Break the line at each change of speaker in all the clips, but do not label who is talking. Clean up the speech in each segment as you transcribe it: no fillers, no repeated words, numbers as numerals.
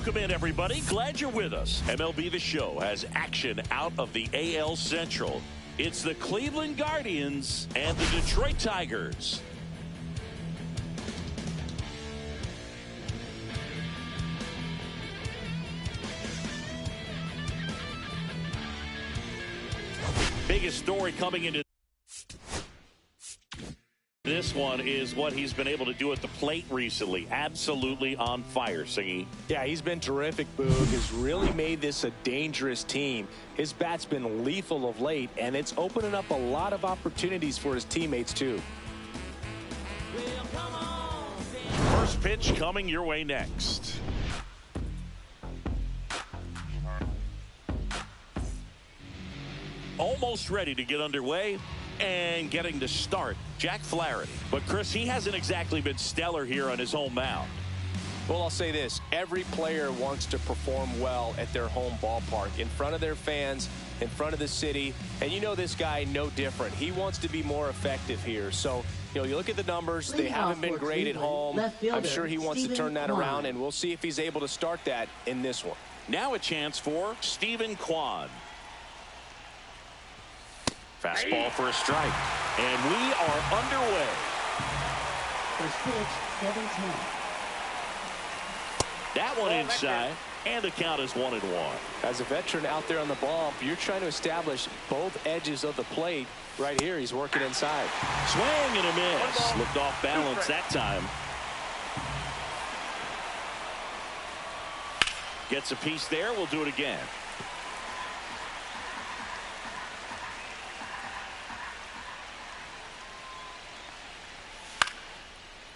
Welcome in, everybody. Glad you're with us. MLB The Show has action out of the AL Central. It's the Cleveland Guardians and the Detroit Tigers. Biggest story coming into this one is what he's been able to do at the plate recently. Absolutely on fire, Singy.
Yeah, he's been terrific, Boog. Has really made this a dangerous team. His bat's been lethal of late, and it's opening up a lot of opportunities for his teammates, too.
First pitch coming your way next. Almost ready to get underway and getting to start, Jack Flaherty. But, Chris, he hasn't exactly been stellar here on his home mound.
Well, I'll say this. Every player wants to perform well at their home ballpark, in front of their fans, in front of the city. And you know this guy no different. He wants to be more effective here. So, you look at the numbers. They haven't been great at home. I'm sure he wants to turn that around, and we'll see if he's able to start that in this one.
Now a chance for Stephen Kwan. Fastball for a strike. And we are underway.
First pitch, 7-10.
That one inside, and the count is 1-1.
As a veteran out there on the ball, you're trying to establish both edges of the plate. Right here, he's working inside.
Swing and a miss. Looked off balance that time. Gets a piece there. We'll do it again.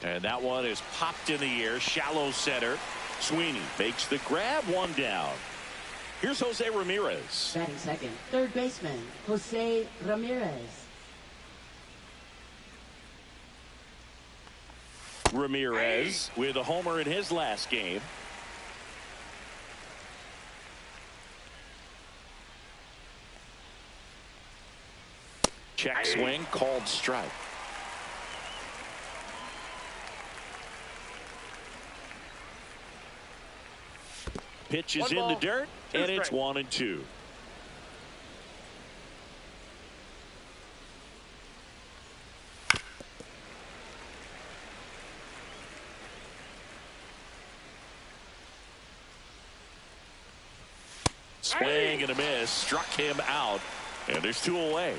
And that one is popped in the air, shallow center. Sweeney makes the grab, one down. Here's Jose Ramirez.
Batting second, third baseman, Jose Ramirez.
Ramirez with a homer in his last game. Check swing, called strike. Pitch is in the dirt, and it's 1-2. Swing and a miss, struck him out, and there's 2 away.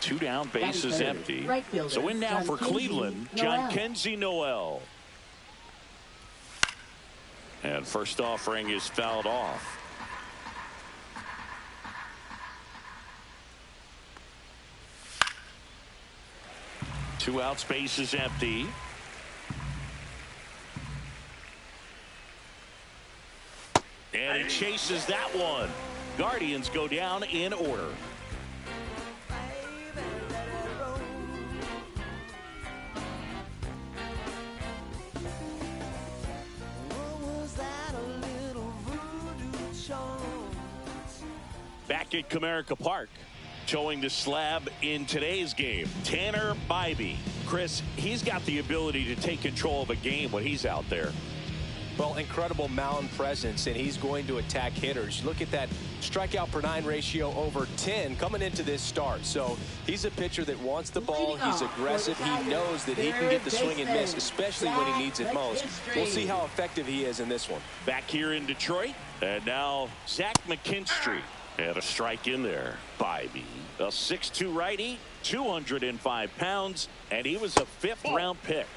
2 down, bases empty. So in now for Cleveland, Jhonkensy Noel. And first offering is fouled off. Two outs, base is empty. And he chases that one. Guardians go down in order. Back at Comerica Park, showing the slab in today's game, Tanner Bybee. Chris, he's got the ability to take control of a game when he's out there.
Well, incredible mound presence, and he's going to attack hitters. Look at that strikeout per 9 ratio over 10 coming into this start. So he's a pitcher that wants the ball. He's aggressive. He knows that he can get the swing and miss, especially when he needs it most. We'll see how effective he is in this one.
Back here in Detroit, and now Zach McKinstry. And a strike in there. Bybee, a 6'2" righty, 205 pounds, and he was a 5th-round pick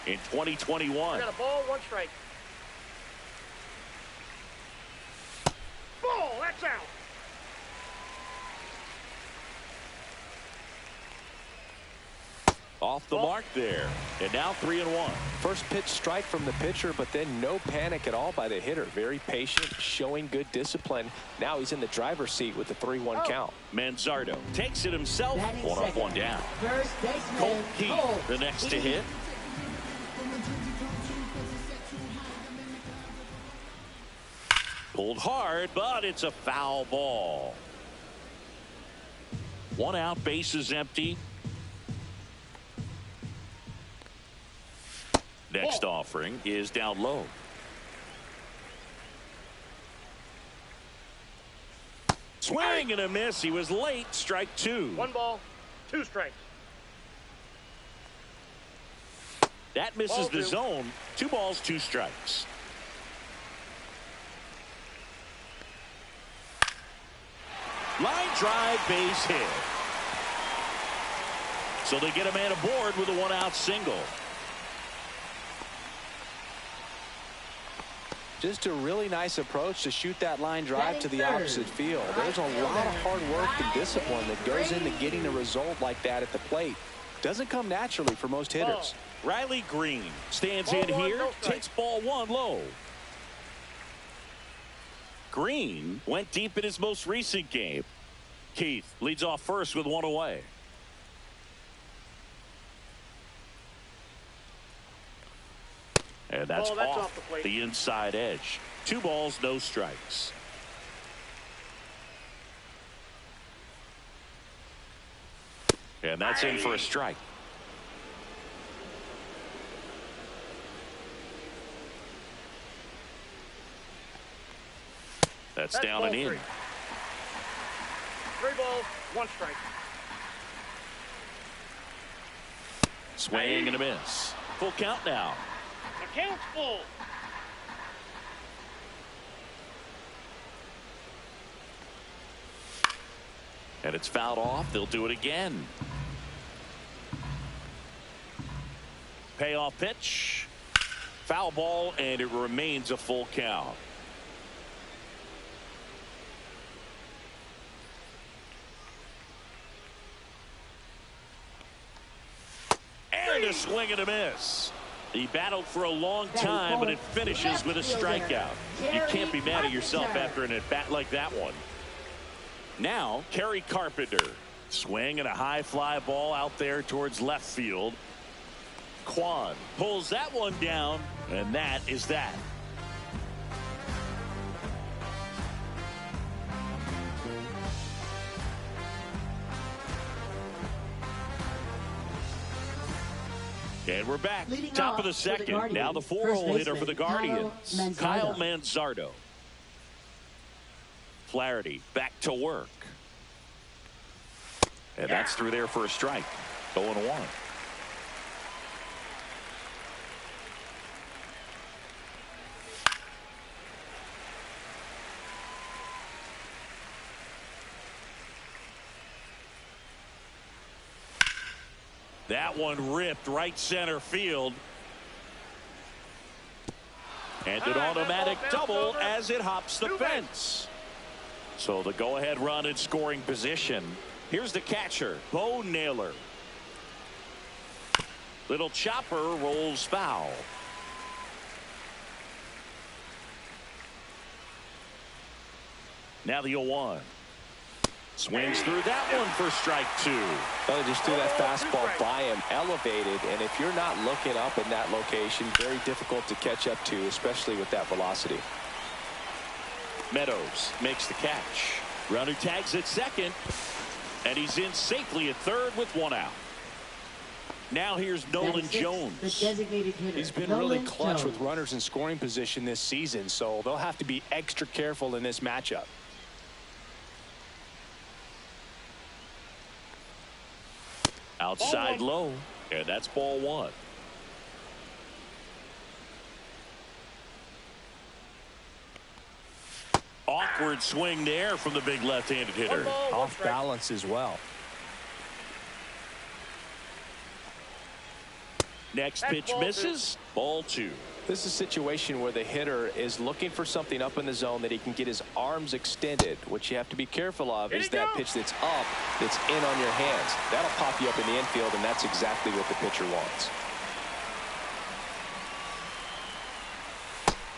in 2021.
We got a ball, 1 strike. Ball, that's out.
Off the mark there, and now 3-1.
First pitch strike from the pitcher, but then no panic at all by the hitter. Very patient, showing good discipline. Now he's in the driver's seat with the 3-1 count.
Manzardo takes it himself. 1 up, 1 down.
First baseman,
Colt Heath, the next to hit. Pulled hard, but it's a foul ball. 1 out, bases empty. Next offering is down low. Swing and a miss. He was late. Strike two.
1 ball, 2 strikes.
That misses
Ball
the
2.
zone. 2 balls, 2 strikes. Line drive, base hit. So they get a man aboard with a 1-out single.
Just a really nice approach to shoot that line drive to the opposite field. There's a lot of hard work and discipline that goes into getting a result like that at the plate. Doesn't come naturally for most hitters.
Riley Green stands
Ball
in
1,
here,
no strike.
takes ball 1 low. Green went deep in his most recent game. Keith leads off first with 1 away. And that's,
That's
off
the plate.
the inside edge. 2 balls, no strikes. And that's in for a strike. That's down
ball
and in.
3. 3 balls, 1 strike.
Swing and a miss. Full count now.
The count's full.
And it's fouled off. They'll do it again. Payoff pitch. Foul ball, and it remains a full count. And a swing and a miss. He battled for a long time, but it finishes with a strikeout. You can't be mad at yourself after an at-bat like that one. Now, Kerry Carpenter. Swing and a high fly ball out there towards left field. Kwan pulls that one down, and that is that. And we're back.
Leading
Top
off
of the
for the
second.
Guardians,
Now the
first
4-hole hitter for the
baseman,
Guardians.
Kyle
Kyle Manzardo. Flaherty back to work. And that's through there for a strike. 0-1. That one ripped right center field. And an automatic double as it hops the fence. So the go-ahead run in scoring position. Here's the catcher, Bo Naylor. Little chopper rolls foul. Now the 0-1. Swings through that one for strike 2.
Well, they just threw that fastball by him, elevated, and if you're not looking up in that location, very difficult to catch up to, especially with that velocity.
Meadows makes the catch. Runner tags at second, and he's in safely at third with 1 out. Now here's Nolan Jones.
The designated hitter,
He's been
Nolan
really clutch
Jones.
with runners in scoring position this season, so they'll have to be extra careful in this matchup.
Outside low, and that's ball 1. Awkward swing there from the big left-handed hitter.
Off balance as well.
Next pitch misses. Ball 2.
This is a situation where the hitter is looking for something up in the zone that he can get his arms extended. What you have to be careful of is that pitch that's up, that's in on your hands. That'll pop you up in the infield, and that's exactly what the pitcher wants.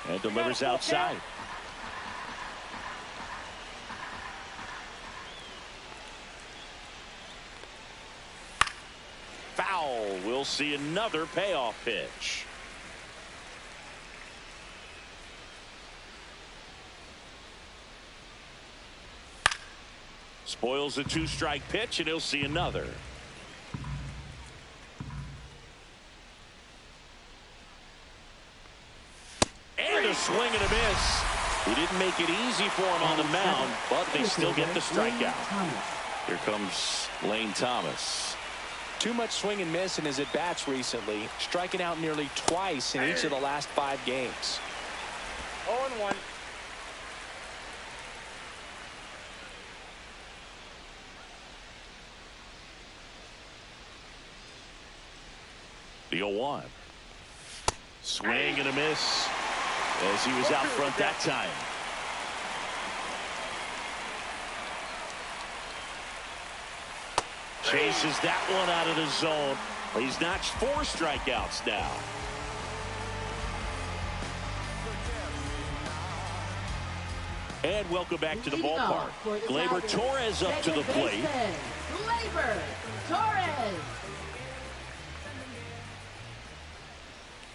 And delivers outside. Foul. We'll see another payoff pitch. Spoils a 2-strike pitch, and he'll see another. And a swing and a miss. He didn't make it easy for him on the mound, but they still get the strikeout. Here comes Lane Thomas.
Too much swing and miss in his at-bats recently, striking out nearly twice in each of the last 5 games.
0-1.
The 0-1. Swing and a miss as he was out front that time. Chases that one out of the zone. He's notched 4 strikeouts now. And welcome back to the ballpark. Gleyber Torres up to the plate.
Gleyber Torres.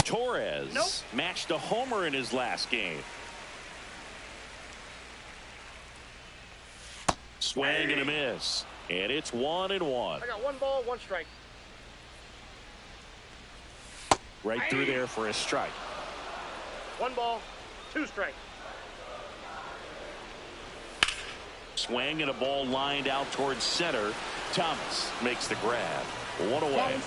Torres matched a homer in his last game. Swing and a miss. And it's 1-1.
I got 1 ball, 1 strike.
Right through there for a strike.
1 ball, 2 strikes.
Swing and a ball lined out towards center. Thomas makes the grab. 1 away.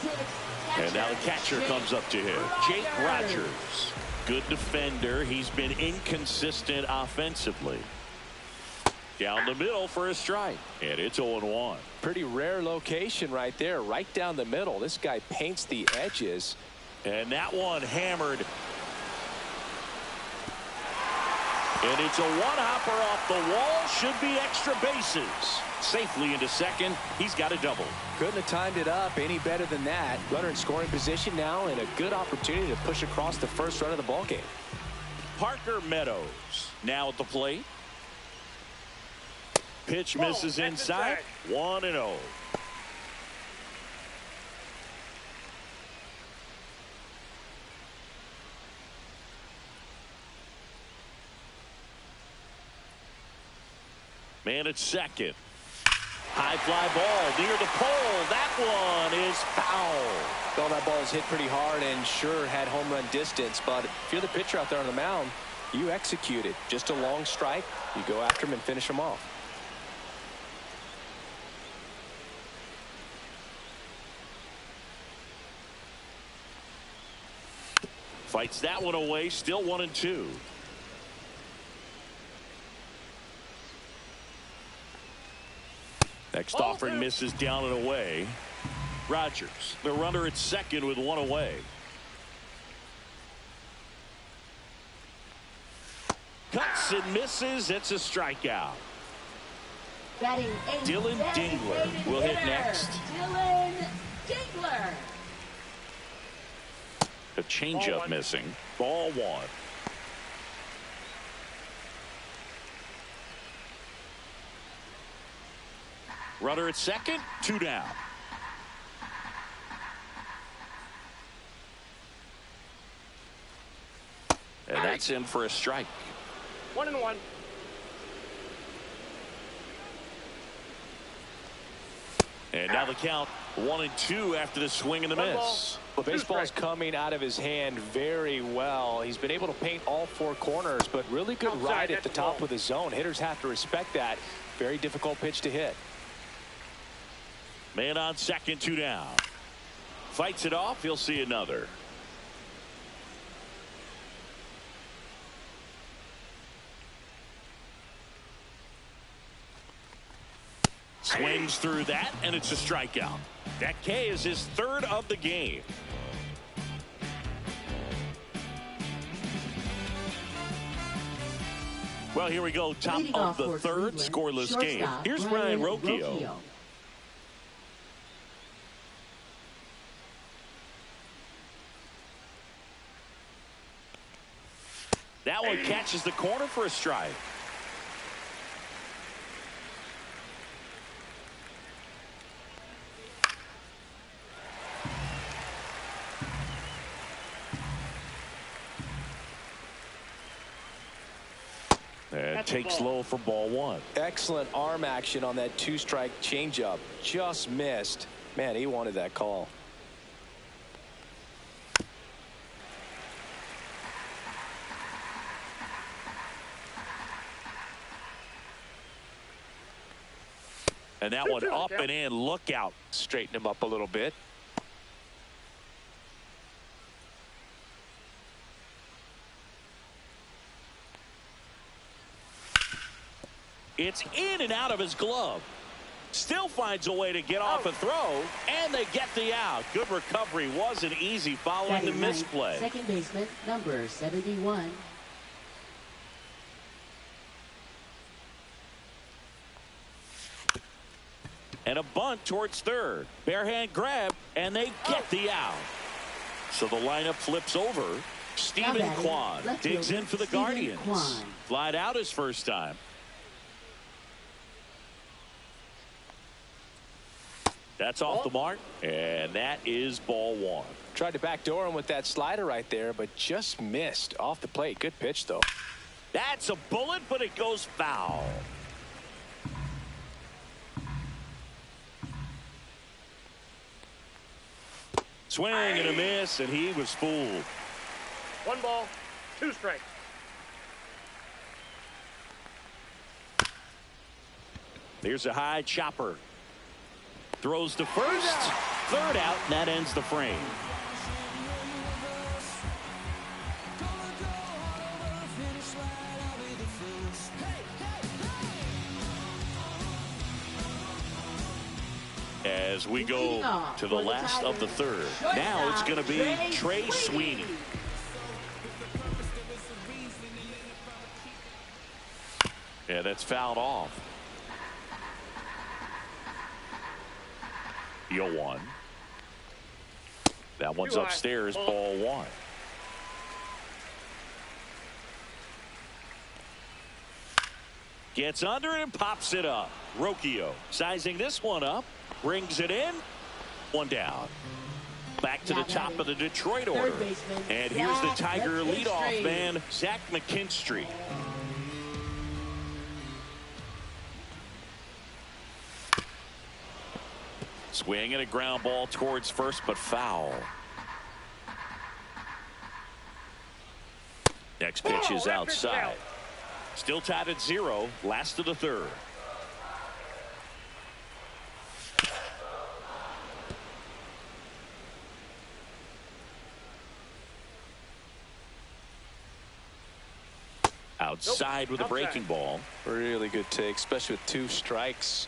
And now the catcher comes up to him. Jake Rogers. Good defender. He's been inconsistent offensively. Down the middle for a strike. And it's 0-1.
Pretty rare location right there, right down the middle. This guy paints the edges.
And that one hammered. And it's a one-hopper off the wall. Should be extra bases. Safely into second. He's got a double.
Couldn't have timed it up any better than that. Runner in scoring position now, and a good opportunity to push across the first run of the ballgame.
Parker Meadows now at the plate. Pitch misses inside. 1-0. Man at second. High fly ball near the pole. That one is foul.
Well, that ball is hit pretty hard and sure had home run distance, but if you're the pitcher out there on the mound, you execute it. Just a long strike. You go after him and finish him off.
Fights that one away. Still 1-2. Next offering misses down and away. Rogers, the runner at second with 1 away. Cuts and misses. It's a strikeout.
Batting
Dylan Dingler will hit next.
Dylan Dingler.
A changeup missing. Ball 1. Runner at second. 2 down. And that's in for a strike.
1-1.
And now the count 1-2 after the swing and the miss.
The baseball is coming out of his hand very well. He's been able to paint all 4 corners, but really good ride at the top of the zone. Hitters have to respect that. Very difficult pitch to hit.
Man on second, 2 down. Fights it off. He'll see another. Swings through that, and it's a strikeout. That K is his 3rd of the game. Well, here we go. Top of the 3rd, scoreless game. Here's Ryan Rocchio. That one catches the corner for a strike. And takes low for ball 1.
Excellent arm action on that 2-strike changeup. Just missed. Man, he wanted that call.
And that one up and in. Look out.
Straighten him up a little bit.
It's in and out of his glove. Still finds a way to get off a throw, and they get the out. Good recovery. Wasn't easy following the misplay.
Second baseman, number 71.
And a bunt towards third. Barehand grab, and they get the out. So the lineup flips over. Stephen Kwan digs in for the Guardians. Flied out his first time. That's off the mark, and that is ball one.
Tried to backdoor him with that slider right there, but just missed off the plate. Good pitch, though.
That's a bullet, but it goes foul. Swing and a miss, and he was fooled.
1 ball, 2 strikes.
There's a high chopper. Throws to first. Third out, and that ends the frame. As we go to the last of the third. Now it's going to be Trey Sweeney. Yeah, that's fouled off. 0-1. That one's upstairs, ball one. Gets under it and pops it up. Rocchio sizing this one up. Brings it in. One down. Back to the top of the Detroit order. And here's the Tiger leadoff man, Zach McKinstry. Swing and a ground ball towards first, but foul. Next pitch is outside. Still tied at 0. Last of the third. Outside with a breaking ball.
Really good take, especially with 2 strikes.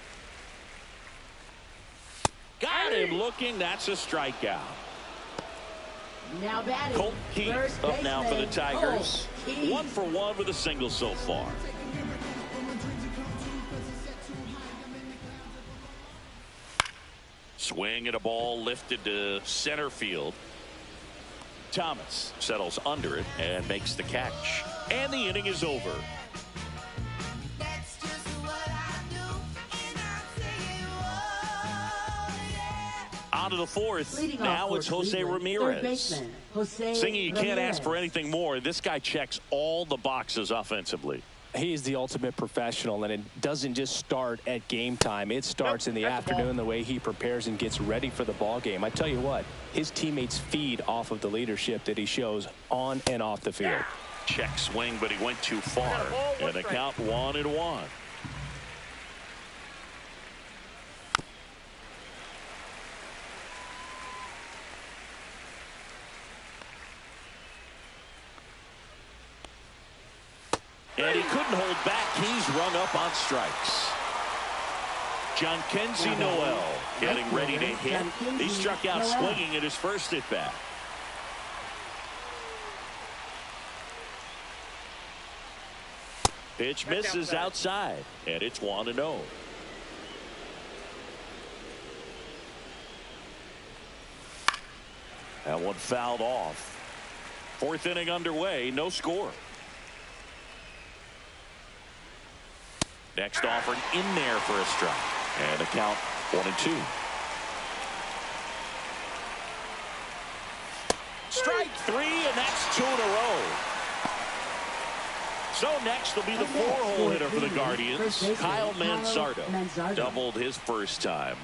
Got him looking. That's a strikeout.
Now batting.
Colt Keith up now for the Tigers. 1 for 1 with a single so far. Swing and a ball lifted to center field. Thomas settles under it and makes the catch. And the inning is over. On to the fourth. Now it's Jose Ramirez. Singy, you can't ask for anything more. This guy checks all the boxes offensively.
He's the ultimate professional, and it doesn't just start at game time. It starts in the afternoon, the way he prepares and gets ready for the ball game. I tell you what, his teammates feed off of the leadership that he shows on and off the field.
Check swing, but he went too far. And the count 1-1. And he couldn't hold back. He's rung up on strikes. John Kenzie Noel getting ready to hit. He struck out swinging at his first at bat. Pitch misses outside, and it's 1-0. That one fouled off. Fourth inning underway, no score. Next offering in there for a strike. And the count 1-2. Strike 3, and that's 2 in a row. So next will be the 4-hole hitter for the Guardians, Kyle Manzardo. Doubled his first time.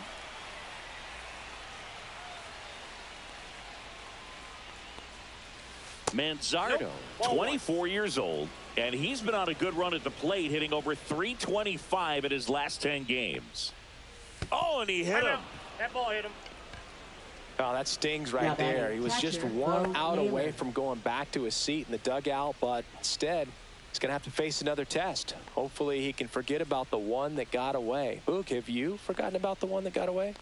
Manzardo, 24 years old, and he's been on a good run at the plate, hitting over .325 in his last 10 games. Oh, and he hit him.
That ball hit him.
Oh, that stings right there. He was just one out away from going back to his seat in the dugout, but instead, he's going to have to face another test. Hopefully, he can forget about the one that got away. Boog, have you forgotten about the one that got away?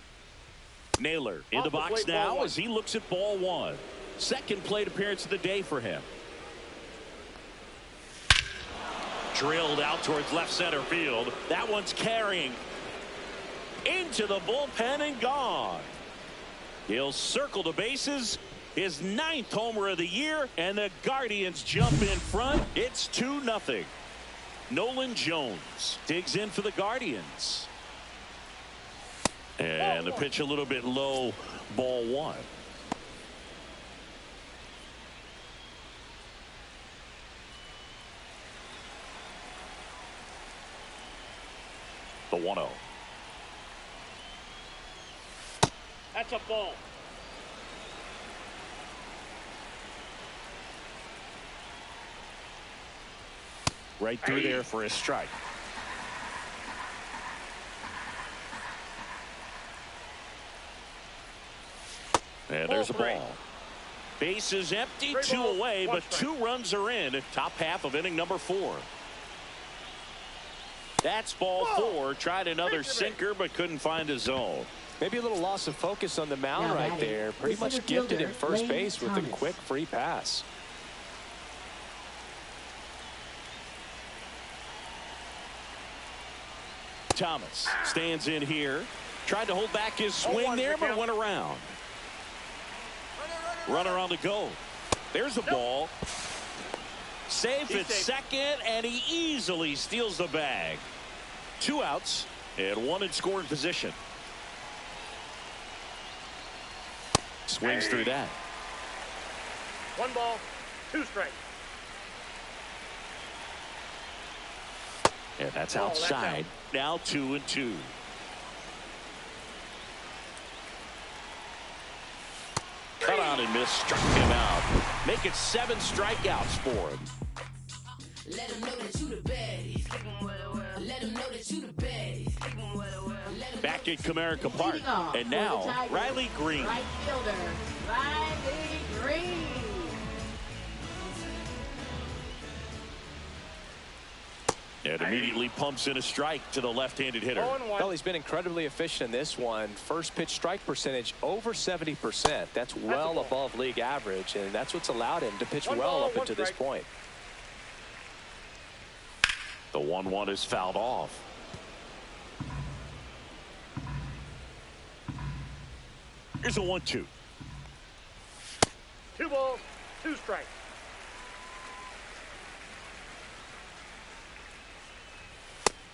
Naylor in the box now as he looks at ball one. Second plate appearance of the day for him. Drilled out towards left center field. That one's carrying into the bullpen and gone. He'll circle the bases. His 9th homer of the year, and the Guardians jump in front. It's 2-0. Nolan Jones digs in for the Guardians. And the pitch a little bit low, ball one. The 1-0.
That's a ball.
Right through there for a strike. And there's a ball. Base is empty, 2 away, but 2 runs are in. Top half of inning number 4. That's ball 4. Tried another sinker, but couldn't find a zone.
Maybe a little loss of focus on the mound right there. Pretty much gifted him first base with a quick free pass.
Thomas stands in here. Tried to hold back his swing there, but went around. Runner on the go. There's a ball. Safe at second, and he easily steals the bag. 2 outs and 1 in scoring position. Swings through that.
1 ball, 2 strikes.
And that's outside. Now 2-2. Cut on and miss. Struck him out. Make it 7 strikeouts for him.
Let him know that you the baddest. Let him know that you the baddest.
Back at Comerica Park. And now, Riley Green.
Right fielder, Riley Green.
And immediately pumps in a strike to the left-handed hitter.
Well, he's been incredibly efficient in this one. First pitch strike percentage over 70%. That's well above league average, and that's what's allowed him to pitch well up until this point.
The 1-1 is fouled off. Here's a 1-2.
2 balls, 2 strikes.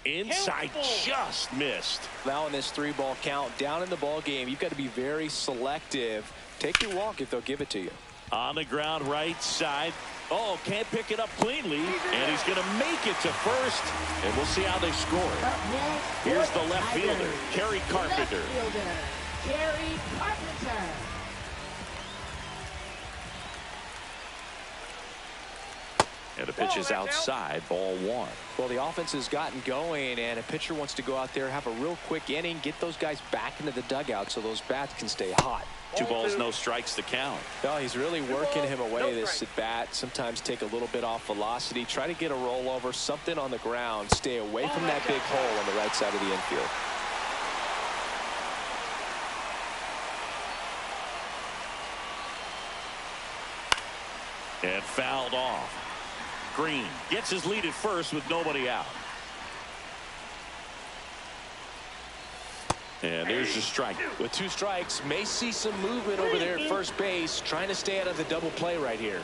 Inside, just missed.
Now in this 3-ball count, down in the ball game, you've got to be very selective. Take your walk if they'll give it to you.
On the ground, right side. Oh, can't pick it up cleanly, and he's going to make it to first, and we'll see how they score. Here's the left fielder, Kerry Carpenter.
Kerry Carpenter.
And the pitch is outside, ball 1.
Well, the offense has gotten going, and a pitcher wants to go out there, have a real quick inning, get those guys back into the dugout so those bats can stay hot.
2 balls, no strikes to count.
No, he's really working him away this at bat. Sometimes take a little bit off velocity, try to get a rollover, something on the ground, stay away from that big hole on the right side of the infield.
And fouled off. Green gets his lead at first with nobody out. And there's the strike.
With 2 strikes, may see some movement over there at first base, trying to stay out of the double play right here.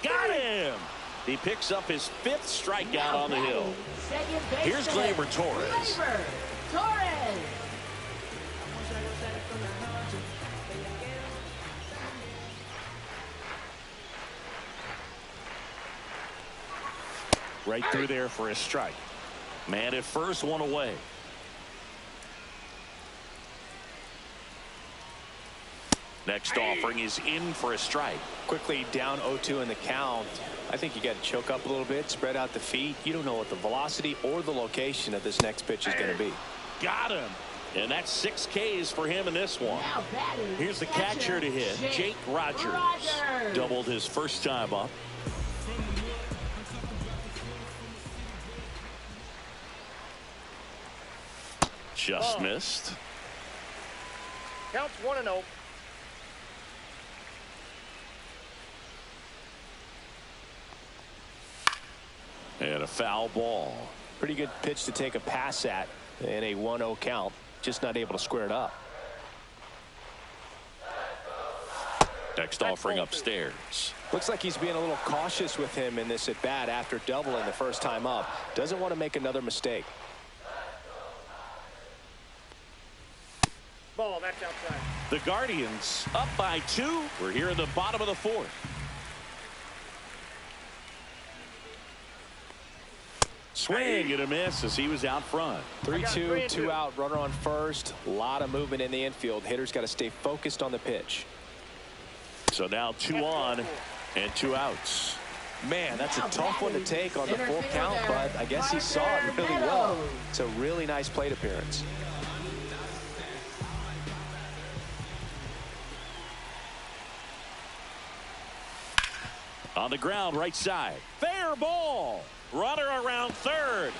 Got him! He picks up his 5th strikeout on the hill. Here's Gleyber Torres. Right through there for a strike. Man at first, 1 away. Next offering is in for a strike.
Quickly down 0-2 in the count. I think you got to choke up a little bit, spread out the feet. You don't know what the velocity or the location of this next pitch is going to be.
Got him. And that's 6 Ks for him in this one. Here's the catcher to hit, Jake Rogers. Doubled his first time up. Just missed.
Counts 1-0.
And a foul ball.
Pretty good pitch to take a pass at in a 1-0 count. Just not able to square it up.
Next offering upstairs.
Looks like he's being a little cautious with him in this at bat after doubling the first time up. Doesn't want to make another mistake.
Ball, that's outside.
The Guardians up by 2. We're here in the bottom of the 4th. Swing and a miss as he was out front.
3-2, 2 out, runner on first. A lot of movement in the infield. Hitter's got to stay focused on the pitch.
So now 2 on and 2 outs.
Man, that's a tough one to take on the full count, but I guess he saw it really well. It's a really nice plate appearance.
On the ground, right side. Fair ball. Runner around third.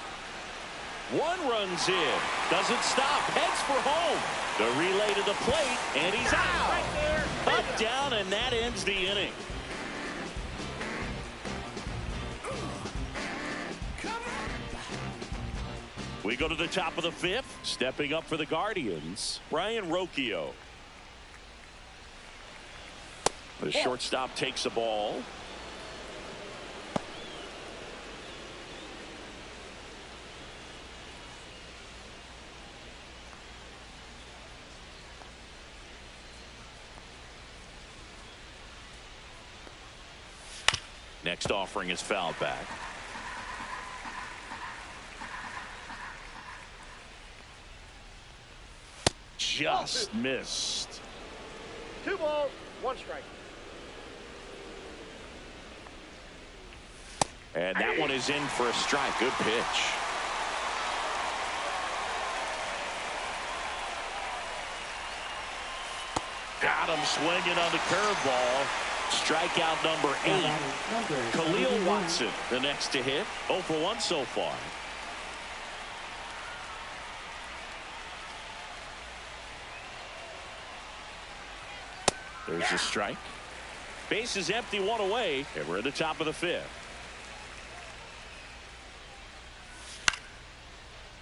1 runs in. Doesn't stop. Heads for home. The relay to the plate, and he's out. Up, down, and that ends the inning. We go to the top of the 5th. Stepping up for the Guardians, Brian Rocchio. The shortstop takes a ball. Next offering is fouled back. Just missed.
2 balls, 1 strike.
And that one is in for a strike. Good pitch. Got him swinging on the curveball. Strikeout number 8. Khalil Watson, the next to hit. 0 for 1 so far. There's a strike. Base is empty, 1 away, and we're at the top of the 5th.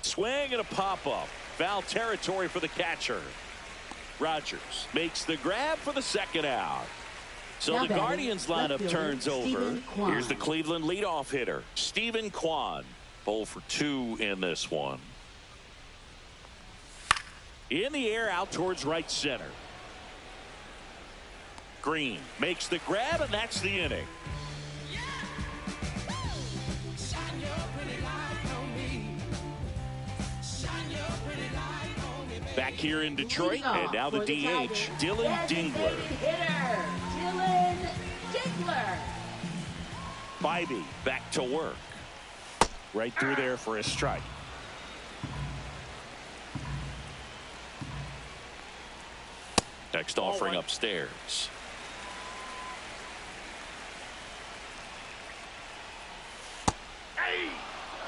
Swing and a pop-up. Foul territory for the catcher. Rogers makes the grab for the second out. So the Guardians lineup turns over. Here's the Cleveland leadoff hitter, Stephen Kwan. 0 for 2 in this one. In the air, out towards right center. Green makes the grab, and that's the inning. Back here in Detroit, and now the DH, Dylan Dingler.
Dylan Dingler.
Bybee back to work. Right through there for a strike. Next offering upstairs.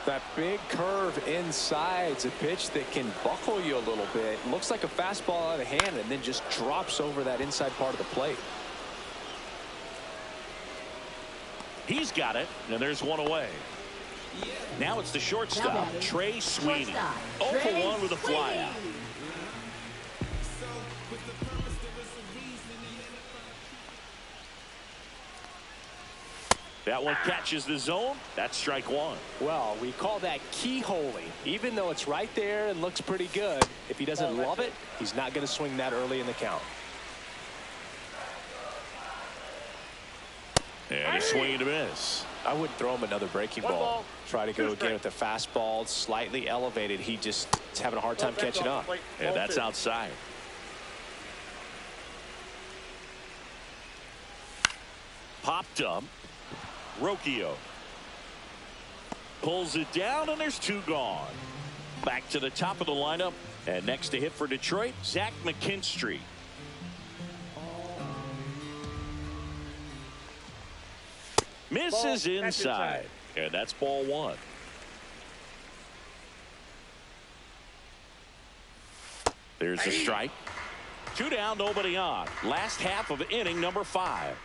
That big curve inside's a pitch that can buckle you a little bit. Looks like a fastball out of hand and then just drops over that inside part of the plate.
He's got it, and there's 1 away. Now it's the shortstop, Trey Sweeney. 0 for 1 with a flyout. That one catches the zone. That's strike 1.
Well, we call that keyholing. Even though it's right there and looks pretty good, if he doesn't love it, he's not going to swing that early in the count.
And a swing and a miss.
I wouldn't throw him another breaking ball. Try to go again with the fastball, slightly elevated. He just is having a hard time catching up.
And that's outside. Popped up. Rocchio pulls it down, and there's 2 gone. Back to the top of the lineup, and next to hit for Detroit, Zach McKinstry. Misses inside, and that's ball 1. There's a strike. 2 down, nobody on. Last half of inning number 5.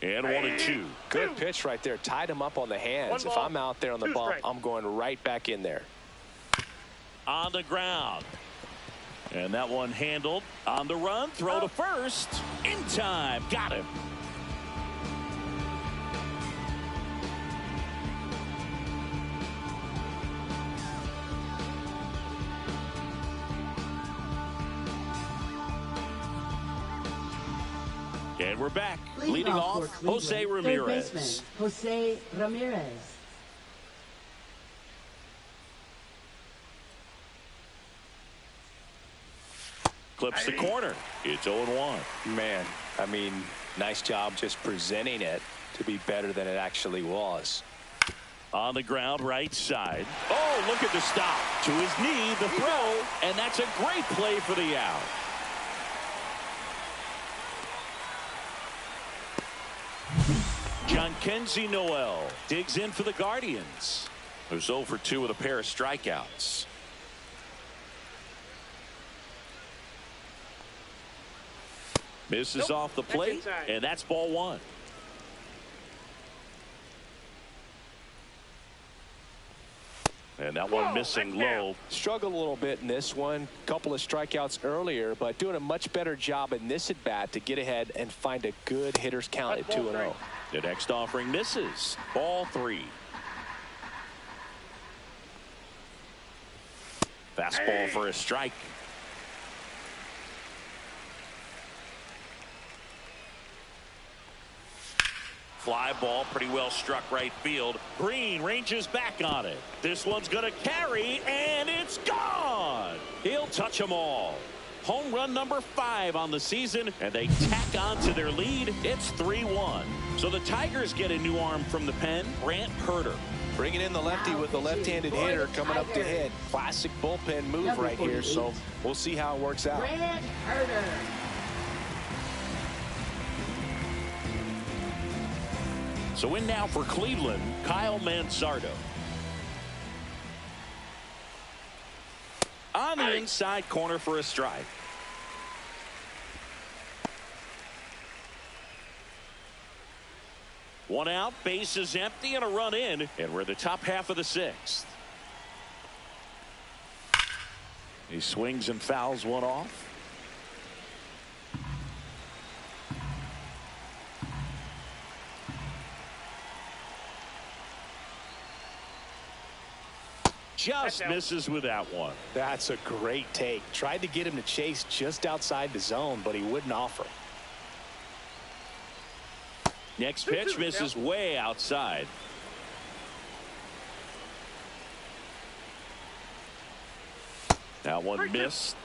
And 1-2.
Good pitch right there. Tied him up on the hands. If I'm out there on the bump, I'm going right back in there.
On the ground. And that one handled. On the run. Throw to first. In time. Got him. And we're back. Leading off, Jose Ramirez.
Third baseman, Jose Ramirez.
Clips the corner. It's 0-1.
Man, I mean, nice job just presenting it to be better than it actually was.
On the ground, right side. Oh, look at the stop. To his knee, the throw, and that's a great play for the out. Jhonkensy Noel digs in for the Guardians. Who's 0 for 2 with a pair of strikeouts. Misses off the plate, and that's ball 1. And that one missing low.
Struggled a little bit in this one. Couple of strikeouts earlier, but doing a much better job in this at bat to get ahead and find a good hitter's count at 2-0.
The next offering misses. Ball 3. Fastball for a strike. Fly ball pretty well struck right field. Green ranges back on it. This one's going to carry, and it's gone. He'll touch them all. Home run number 5 on the season, and they tack on to their lead. It's 3-1. So the Tigers get a new arm from the pen, Brant Herter.
Bringing in the lefty with the left-handed hitter coming up to hit. Classic bullpen move right here, so we'll see how it works out.
Brant Herter.
So in now for Cleveland, Kyle Manzardo. On the inside corner for a strike. One out, base is empty, and a run in, and we're in the top half of the 6th. He swings and fouls one off. Just misses with that one.
That's a great take. Tried to get him to chase just outside the zone, but he wouldn't offer.
Next pitch misses way outside. That one missed.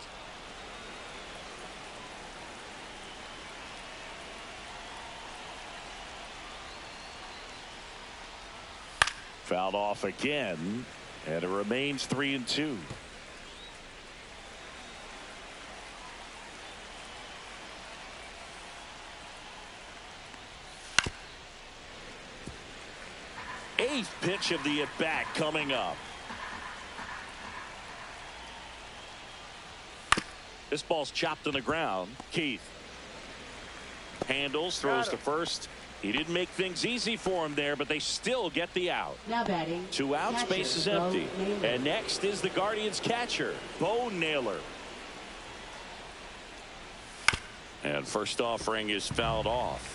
Fouled off again. And it remains 3-2. Eighth pitch of the at-bat coming up. This ball's chopped on the ground. Keith handles, throws to first. He didn't make things easy for him there, but they still get the out.
Now batting.
2 outs,
Catcher,
base is empty.
Bo
And next is the Guardians catcher, Bo Naylor. And first offering is fouled off.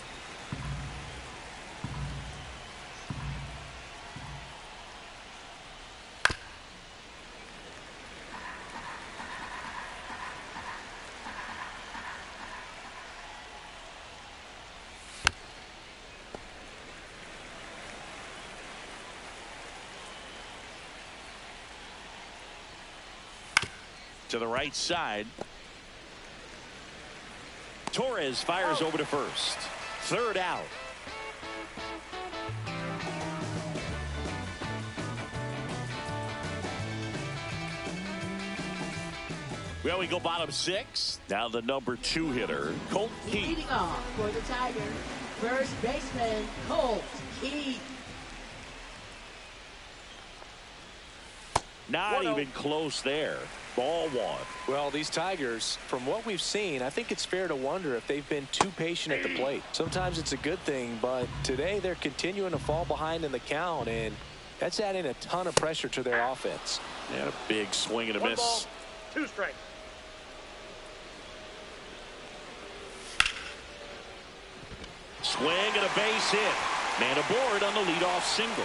To the right side. Torres fires over to first. Third out. Well, we go bottom 6. Now the number 2 hitter, Colt Keith.
Leading off for the Tigers, first baseman Colt Keith.
Not even close there. Ball 1.
Well, these Tigers, from what we've seen, I think it's fair to wonder if they've been too patient at the plate. Sometimes it's a good thing, but today they're continuing to fall behind in the count, and that's adding a ton of pressure to their offense.
And a big swing and a
1
miss.
ball, 2 strikes.
Swing and a base hit. Man aboard on the leadoff single.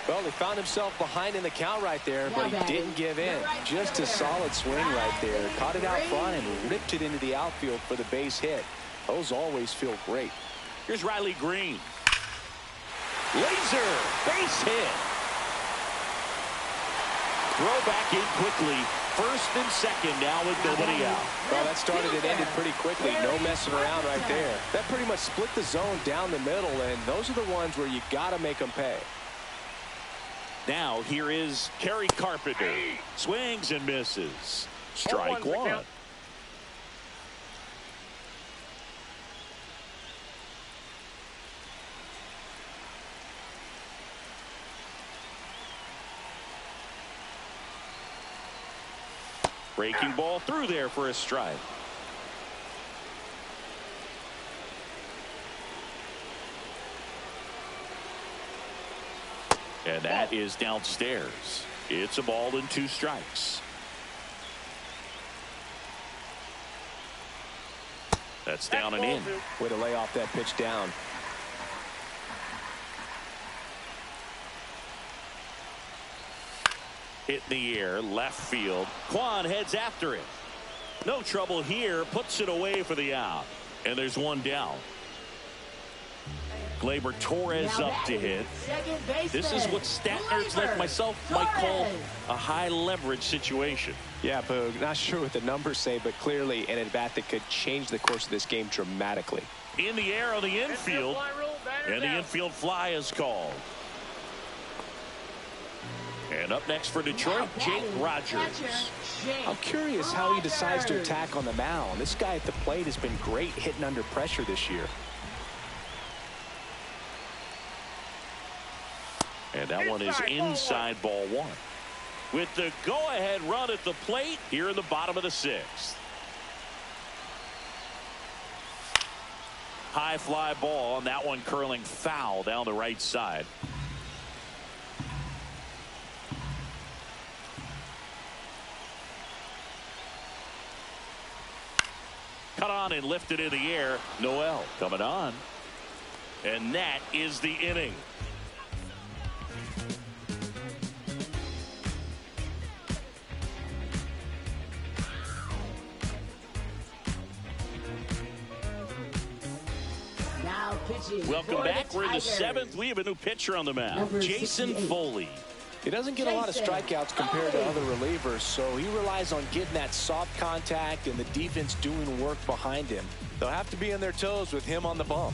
Well, he found himself behind in the count right there, but he didn't give in. Just a solid swing right there. Caught it out front and ripped it into the outfield for the base hit. Those always feel great.
Here's Riley Green. Laser. Base hit. Throw back in quickly. First and second now with nobody out.
Well, that started and ended pretty quickly. No messing around right there. That pretty much split the zone down the middle, and those are the ones where you got to make them pay.
Now here is Kerry Carpenter. Swings and misses. Strike 1. Breaking ball through there for a strike. And that is downstairs. It's a ball and 2 strikes. That's down and in.
Way to lay off that pitch down.
Hit in the air, left field. Kwan heads after it. No trouble here. Puts it away for the out. And there's 1 down. Gleyber Torres up to hit. This is what stat nerds like myself might call a high leverage situation.
Yeah, Boog, not sure what the numbers say, but clearly an at-bat that could change the course of this game dramatically.
In the air on the infield, and the infield fly is called. And up next for Detroit, Jake Rogers.
I'm curious how he decides to attack on the mound. This guy at the plate has been great hitting under pressure this year.
And that one is inside ball 1. With the go-ahead run at the plate here in the bottom of the 6th. High fly ball, and that one curling foul down the right side. Cut on and lifted in the air. Noel coming on. And that is the inning. Welcome back. We're in the 7th. We have a new pitcher on the mound, Jason Foley.
He doesn't get a lot of strikeouts compared to other relievers, so he relies on getting that soft contact and the defense doing work behind him. They'll have to be on their toes with him on the bump.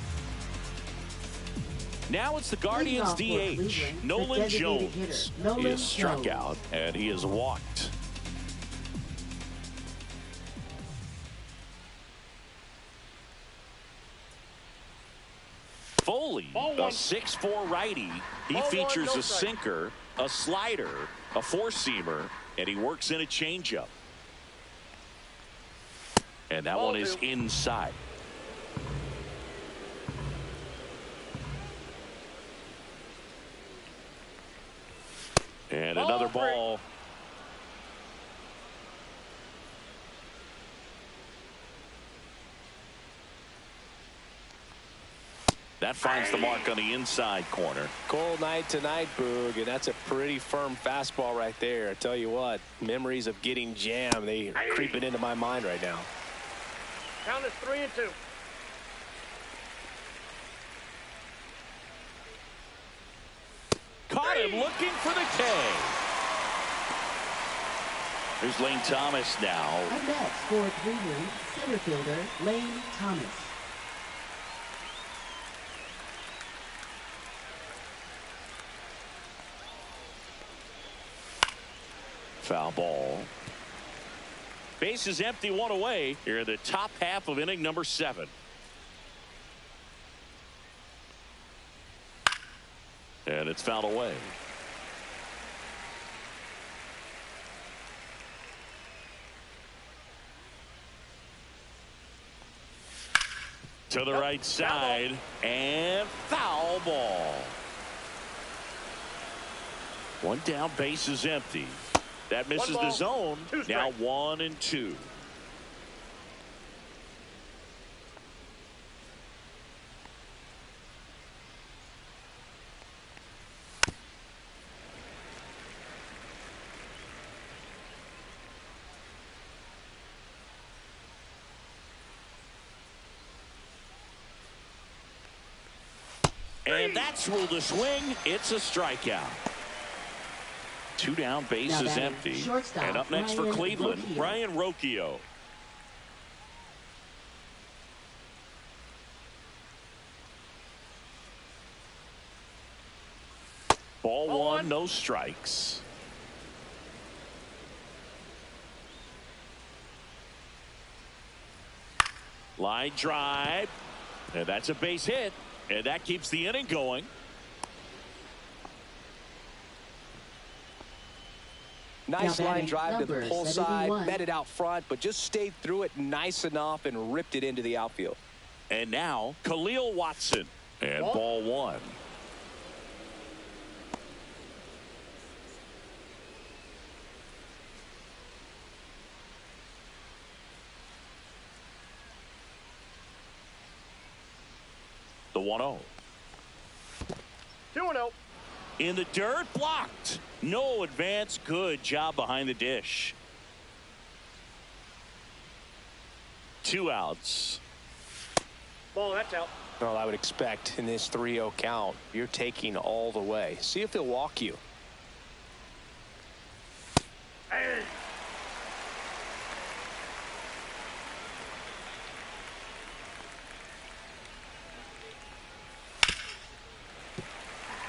Now it's the Guardians DH. Nolan Jones. He is struck out, and he is walked. Foley, a 6'4" righty. He features a sinker, a slider, a four-seamer, and he works in a changeup. And that one is inside. And another ball. That finds the mark on the inside corner.
Cold night tonight, Boog, and that's a pretty firm fastball right there. I tell you what, memories of getting jammed, they are creeping into my mind right now.
Count is 3-2.
Caught him looking for the K. Here's Lane Thomas now.
Up next for Cleveland, center fielder Lane Thomas.
Foul ball. Base is empty, one away here in the top half of inning number 7. And it's fouled away. To the right side, and foul ball. One down, base is empty. That misses the zone. Now 1-2. And that's ruled a swing. It's a strikeout. 2 down, base is empty. And up next for Cleveland, Ryan Rocchio. Ball 1, no strikes. Line drive. And that's a base hit. And that keeps the inning going.
Nice line drive to the pull side, met it out front, but just stayed through it nice enough and ripped it into the outfield.
And now Khalil Watson, and ball 1. The 1-0.
2-0.
In the dirt, blocked. No advance. Good job behind the dish. 2 outs.
Ball, that's out.
Well, I would expect in this 3-0 count, you're taking all the way. See if they'll walk you.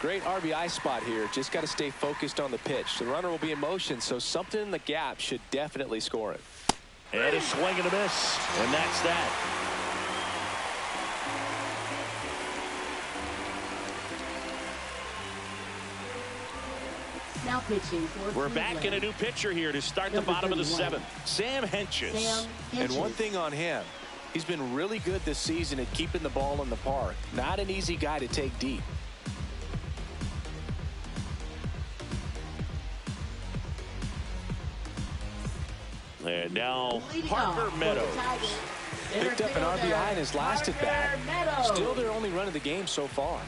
Great RBI spot here. Just got to stay focused on the pitch. The runner will be in motion, so something in the gap should definitely score it.
And a swing and a miss. And that's that.
Now pitching for
We're back in a new pitcher here to start the bottom of the 7th. Sam Hentges.
And one thing on him, he's been really good this season at keeping the ball in the park. Not an easy guy to take deep.
And now Parker Meadows.
Picked up an RBI in his last at bat. Still their only run of the game so far.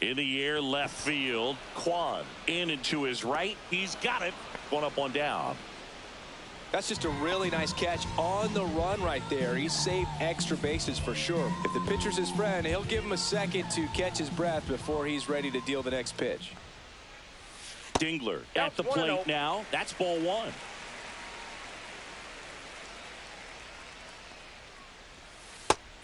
In the air, left field. Quan in and to his right. He's got it. 1 up, 1 down.
That's just a really nice catch on the run right there. He saved extra bases for sure. If the pitcher's his friend, he'll give him a second to catch his breath before he's ready to deal the next pitch.
Dingler at the plate now. That's ball 1.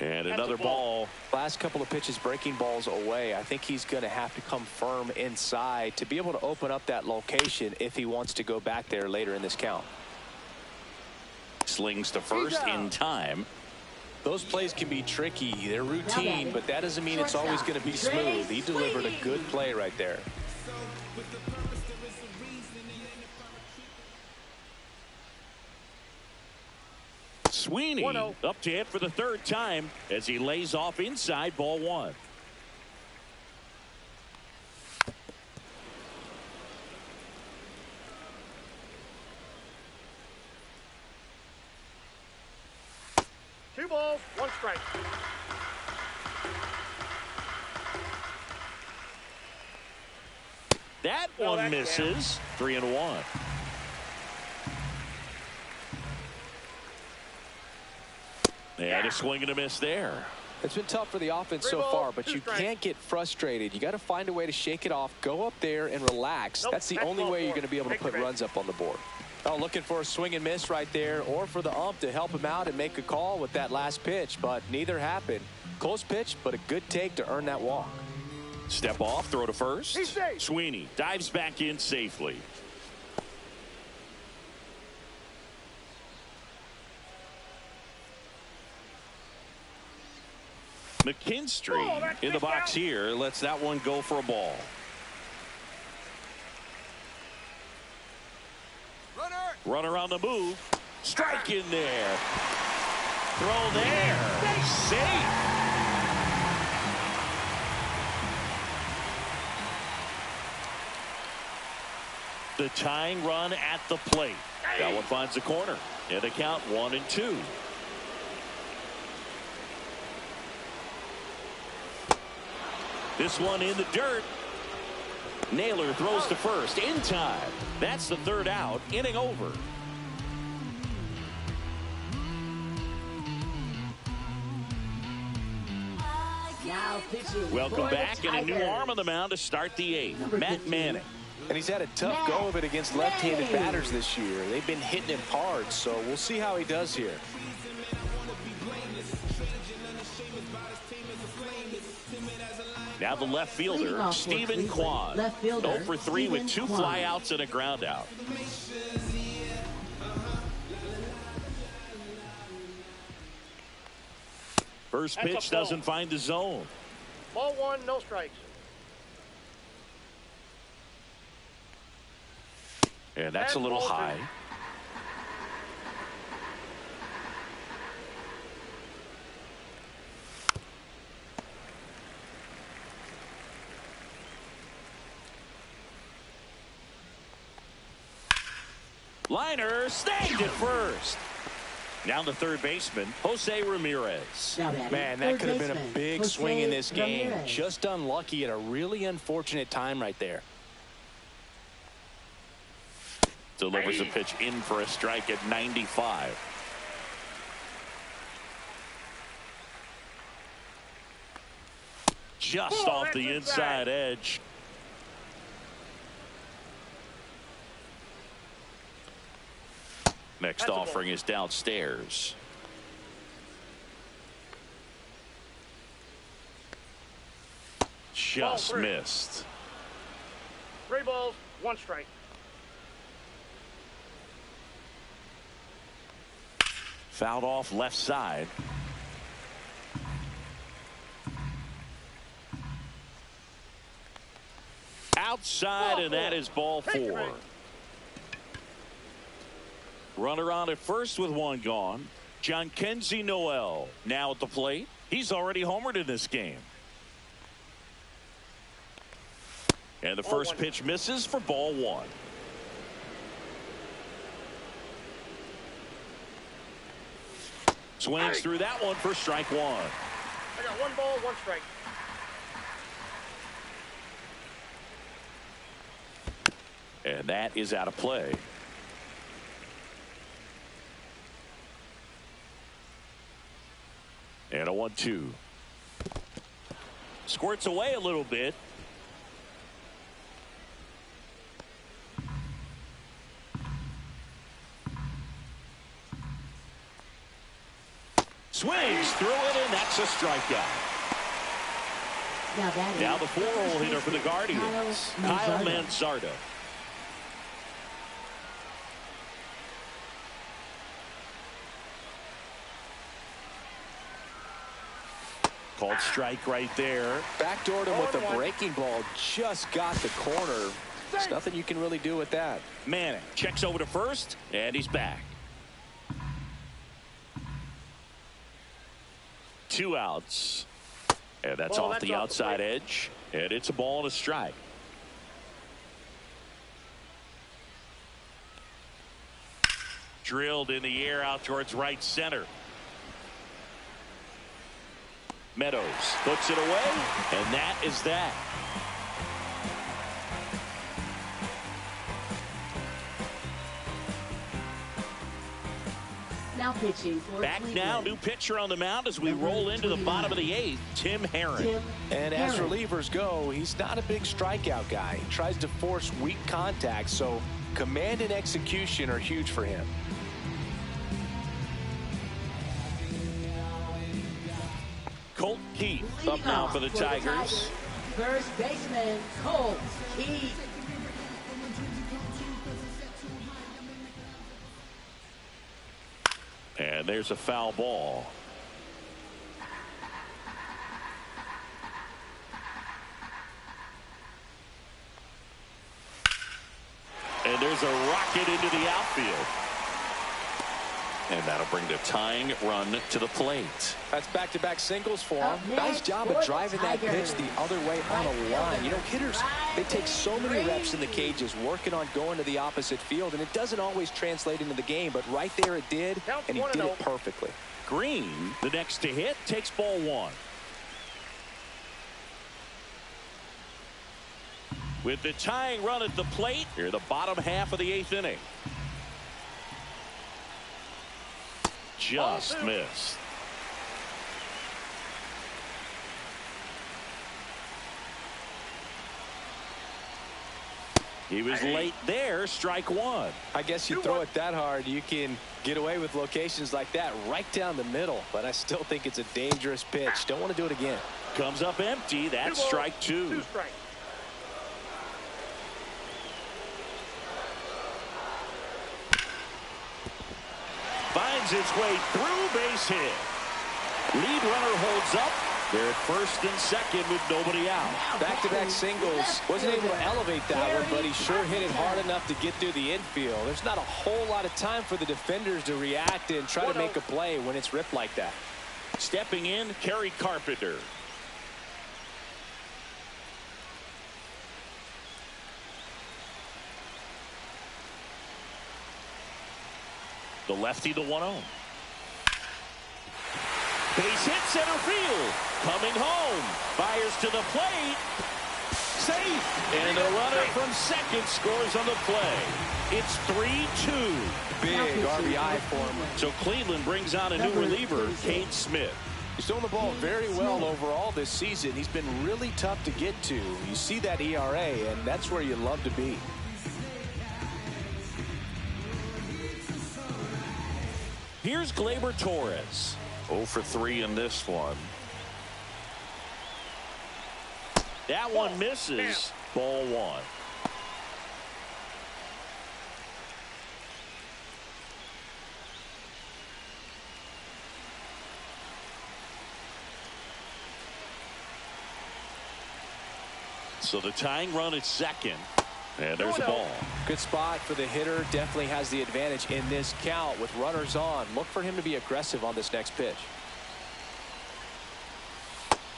And another ball.
Last couple of pitches breaking balls away. I think he's going to have to come firm inside to be able to open up that location if he wants to go back there later in this count.
Slings to first in time.
Those plays can be tricky. They're routine, but that doesn't mean it's always going to be smooth. He delivered a good play right there.
Sweeney up to hit for the 3rd time as he lays off inside, ball 1.
Two balls, 1 strike.
That one misses. 3-1. And a swing and a miss there.
It's been tough for the offense
3
so
balls,
far, but
2
you
strikes.
can't get frustrated. You got to find a way to shake it off, go up there and relax.
Nope,
That's the
that's
only
ball
way you're
4.
going to be able to
Take the
put
pitch.
runs up on the board. Oh, looking for a swing and miss right there, or for the ump to help him out and make a call with that last pitch, but neither happened. Close pitch, but a good take to earn that walk.
Step off, throw to first.
He's safe.
Sweeney dives back in safely. McKinstry
Oh, that's
in the
missed
box
out.
here lets that one go for a ball. Runner on the move. Strike in there. Throw there. Safe. The tying run at the plate. That one finds the corner. And the count 1-2. This one in the dirt. Naylor throws to first in time. That's the third out. Inning over.
Now pitching.
Welcome
for the
back, and a new
Tigers.
arm on the mound to start the eighth. Matt Manning.
And he's had a tough go of it against left-handed batters this year. They've been hitting him hard, so we'll see how he does here.
Now the left
Leading
fielder,
off for
Stephen
Cleveland,
Kwan.
left fielder,
0 for 3 with 2
Stephen Kwan.
flyouts and a ground out. First
That's a
pitch
ball.
doesn't find the zone.
Ball 1, no strikes.
And that's a
And
little
ball 2.
high. Liner snagged it first. Now the third baseman, Jose Ramirez.
Now batting,
Man, that
third
could have been a
baseman,
big
Jose
swing in this game.
Ramirez.
Just unlucky at a really unfortunate time right there.
Delivers a pitch in for a strike at 95. Just
Oh,
off
that's
the
inside.
inside edge. Next
That's a ball.
offering is downstairs. Just
Ball 3.
missed.
3 balls, 1 strike.
Fouled off left side. Outside, and that is ball 4. Runner on at first with 1 gone. Jhonkensy Noel now at the plate. He's already homered in this game. And the first
1.
pitch misses for ball 1. Swings through that one for strike 1.
I got 1 ball, 1 strike.
And that is out of play. And a 1-2. Squirts away a little bit. Swings through it, and that's a strikeout.
Now batting,
Now the 4-hole hitter for the Guardians, Kyle
Manzardo.
Manzardo. Called strike right there.
Backdoored him with a
0-1.
breaking ball. Just got the corner. There's nothing you can really do with that.
Manning checks over to first, and he's back. 2 outs. And that's
Ball,
off
that's
the
off the
outside
plate.
edge. And it's a ball and a strike. Drilled in the air out towards right center. Meadows puts it away, and that is that.
Now pitching for
Back
Cleveland.
now, new pitcher on the mound as we roll into the bottom of the 8th, Tim Herron.
And as relievers go, he's not a big strikeout guy. He tries to force weak contact, so command and execution are huge for him.
Colt Keith up now for the Tigers.
First baseman, Colt Keith.
And there's a foul ball. And there's a rocket into the outfield. And that'll bring the tying run to the plate.
That's back-to-back singles for him. Nice job of driving that pitch the other way on a line. You know, hitters, they take so many reps in the cages working on going to the opposite field, and it doesn't always translate into the game, but right there it did, and he did it perfectly.
Green, the next to hit, takes ball 1. With the tying run at the plate, here the bottom half of the 8th inning. Just missed. He was late there, strike 1.
I guess you throw it that hard, you can get away with locations like that right down the middle, but I still think it's a dangerous pitch. Don't want to do it again.
Comes up empty. That's strike 2.
2 strikes.
Finds its way through, base hit. Lead runner holds up. They're at first and second with nobody out.
Back-to-back singles. Wasn't able to elevate that one, but he sure hit it hard enough to get through the infield. There's not a whole lot of time for the defenders to react and try to make a play when it's ripped like that.
Stepping in, Kerry Carpenter. The lefty, the 1-0. Base hit center field. Coming home. Fires to the plate. Safe. And the runner from second scores on the play. It's 3-2.
Big RBI for him.
So Cleveland brings on a new reliever, Cade Smith.
He's throwing the ball very well overall this season. He's been really tough to get to. You see that ERA, and that's where you love to be.
Here's Gleyber Torres. 0 for 3 in this one. That one misses. Ball 1. So the tying run at second. And there's the ball.
Good spot for the hitter. Definitely has the advantage in this count with runners on. Look for him to be aggressive on this next pitch.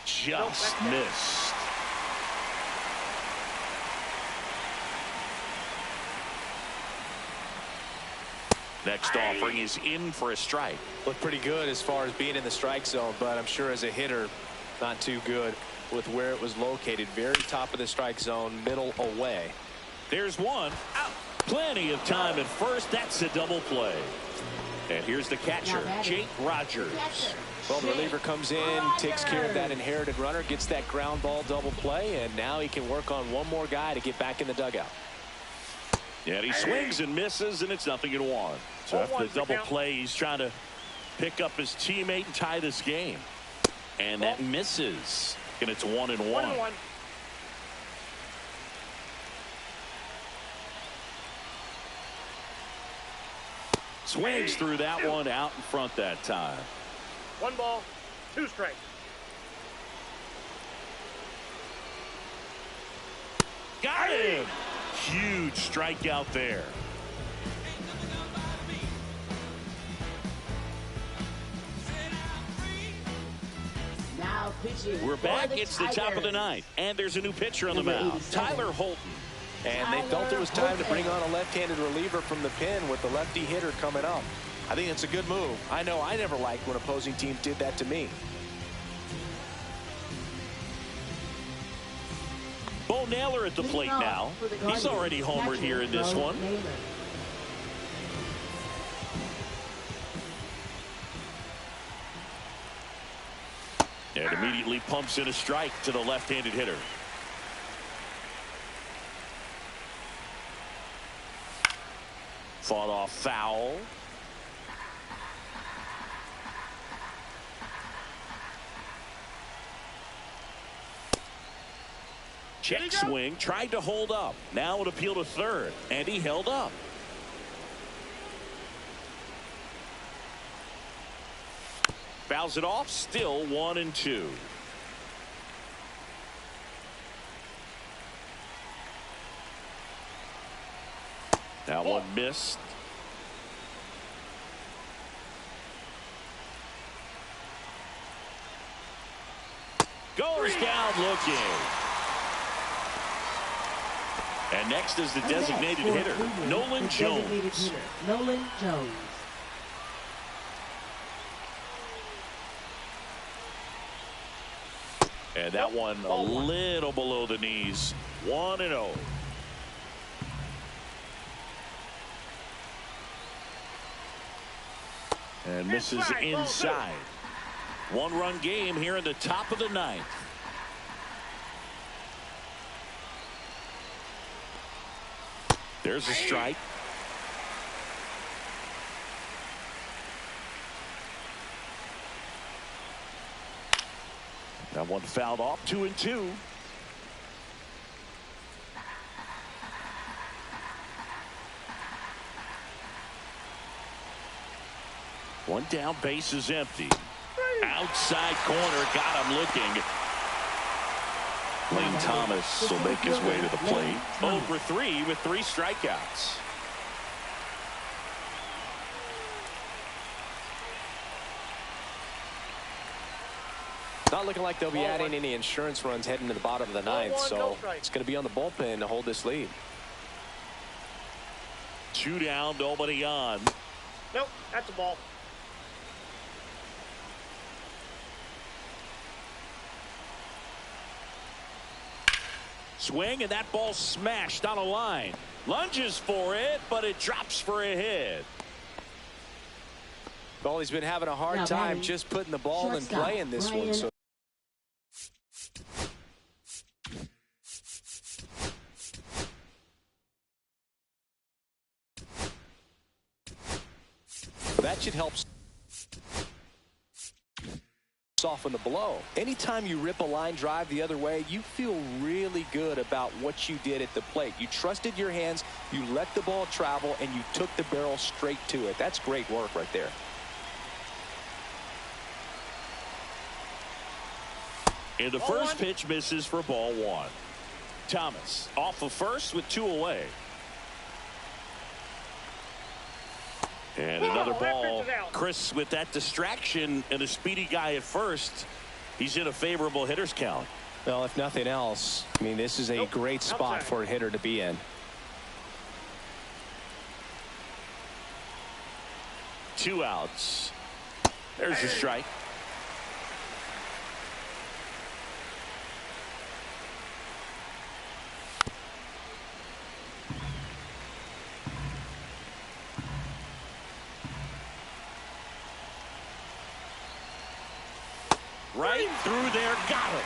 Just missed. Next offering is in for a strike.
Looked pretty good as far as being in the strike zone, but I'm sure as a hitter, not too good with where it was located. Very top of the strike zone, middle away.
There's one out. Plenty of time at first. That's a double play. And here's the catcher, Jake Rogers.
Well, the reliever comes in, takes care of that inherited runner, gets that ground ball double play, and now he can work on one more guy to get back in the dugout.
Yeah, and he swings and misses, and it's 0-1. So after the double play, he's trying to pick up his teammate and tie this game. And that misses. And it's 1-1. Swings through that one out in front that time.
1 ball, 2 strikes.
Got him. Huge strikeout there.
Now pitching.
We're back. It's the top of the 9th. And there's a new pitcher on the mound, Tyler Holton.
And they felt it was time to bring on a left-handed reliever from the pen with the lefty hitter coming up. I think it's a good move. I know I never liked when opposing teams did that to me.
Bo Naylor at the plate now. He's already homered here in this one. And immediately pumps in a strike to the left-handed hitter. Fought off foul. Check swing, tried to hold up. Now it appeal to third, and he held up. Fouls it off, still 1-2. That one missed. Goes down looking. And next is the designated hitter, Nolan Jones.
Nolan Jones.
And that one a little below the knees. 1-0. And misses inside. One-run game here in the top of the ninth. There's a strike. That one fouled off. 2-2. One down, base is empty. Outside corner, got him looking. Lane Thomas will make his way to the plate. 0 for 3 with 3 strikeouts.
Not looking like they'll be adding any insurance runs heading to the bottom of the ninth, so it's going to be on the bullpen to hold this lead.
2 down, nobody on.
Nope, that's a ball.
Swing, and that ball smashed on a line. Lunges for it, but it drops for a hit.
Well, he's been having a hard time just putting the ball in play in this one. So that should help soften the blow. Anytime you rip a line drive the other way, you feel really good about what you did at the plate. You trusted your hands, you let the ball travel, and you took the barrel straight to it. That's great work right there.
And the first pitch misses for ball 1. Thomas off of first with 2 away. And another ball. Chris, with that distraction and a speedy guy at first, he's in a favorable hitter's count.
Well, if nothing else, I mean, this is a great spot for a hitter to be in.
2 outs. There's a strike. Right through there, got it.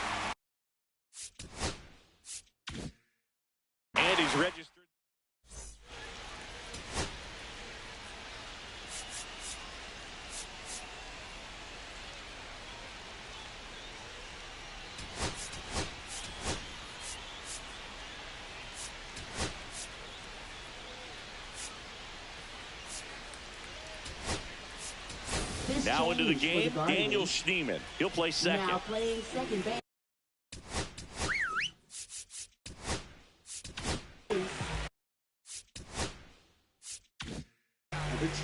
And he's registered. Now into the game, Daniel Schneemann. He'll play second.
Now playing second base.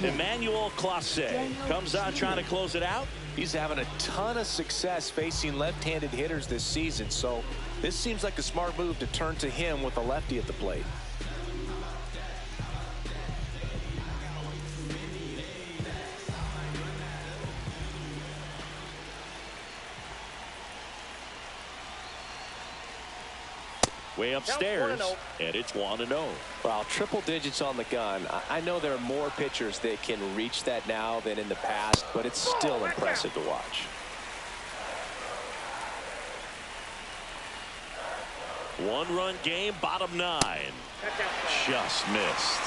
Emmanuel Clase comes on trying to close it out.
He's having a ton of success facing left-handed hitters this season, so this seems like a smart move to turn to him with a lefty at the plate.
Way upstairs, and it's 1-0.
Well, triple digits on the gun. I know there are more pitchers that can reach that now than in the past, but it's still impressive to watch.
One-run game, bottom 9. Just missed.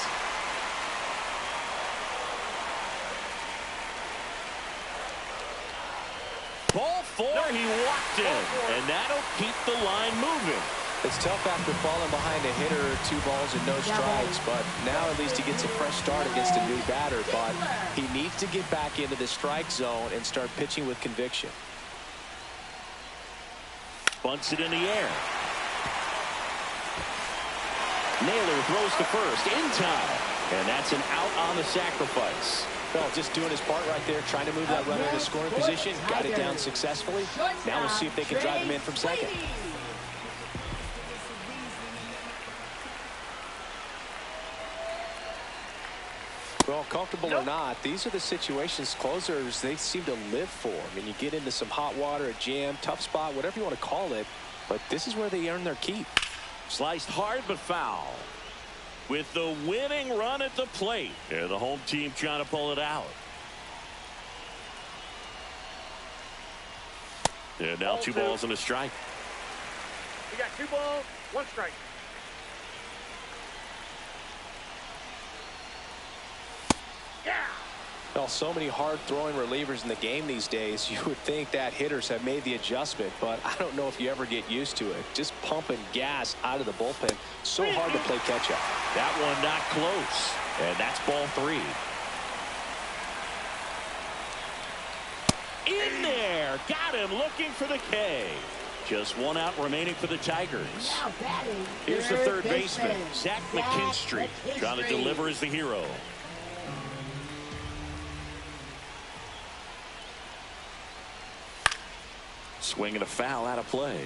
Ball 4, he walked in, and that'll keep the line moving.
It's tough after falling behind a hitter, 2 balls and no strikes, but now at least he gets a fresh start against a new batter. But he needs to get back into the strike zone and start pitching with conviction.
Bunts it in the air. Naylor throws to first in time, and that's an out on the sacrifice.
Well, just doing his part right there, trying to move that runner into scoring position. Got it down successfully. Now we'll see if they can drive him in from second. Well, comfortable or not, these are the situations closers they seem to live for. I mean, you get into some hot water, a jam, tough spot, whatever you want to call it, but this is where they earn their keep.
Sliced hard but foul. With the winning run at the plate. Yeah, the home team trying to pull it out. Yeah, now 2 balls and a strike.
We got 2 balls, 1 strike. Yeah.
Well, so many hard-throwing relievers in the game these days, you would think that hitters have made the adjustment, but I don't know if you ever get used to it. Just pumping gas out of the bullpen. So hard to play catch-up.
That one not close, and that's ball 3. In there, got him looking for the K. Just 1 out remaining for the Tigers. Here's the third baseman, Zach McKinstry, trying to deliver as the hero. Swinging a foul out of play.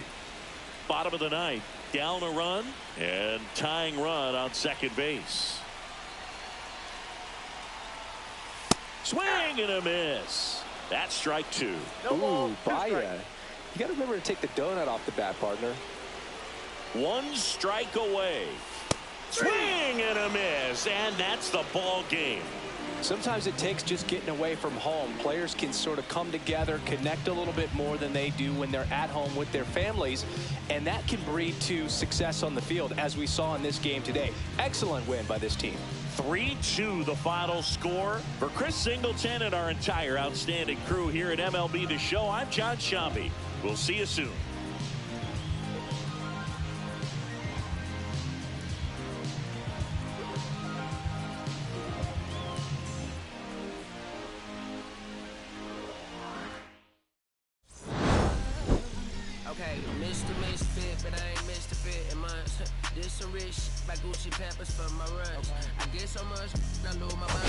Bottom of the 9th, down a run and tying run on second base. Swing and a miss. That's strike 2.
Ooh, Baya. You got to remember to take the donut off the bat, partner.
1 strike away. Swing and a miss, and that's the ball game.
Sometimes it takes just getting away from home. Players can sort of come together, connect a little bit more than they do when they're at home with their families, and that can breed to success on the field, as we saw in this game today. Excellent win by this team.
3-2 the final score. For Chris Singleton and our entire outstanding crew here at MLB The Show, I'm John Shambi. We'll see you soon.
Okay, Mr. Misfit, but I ain't Mr. Fit in mine. This some rich by Gucci Pampers for my runs. I get so much, I lose my mind.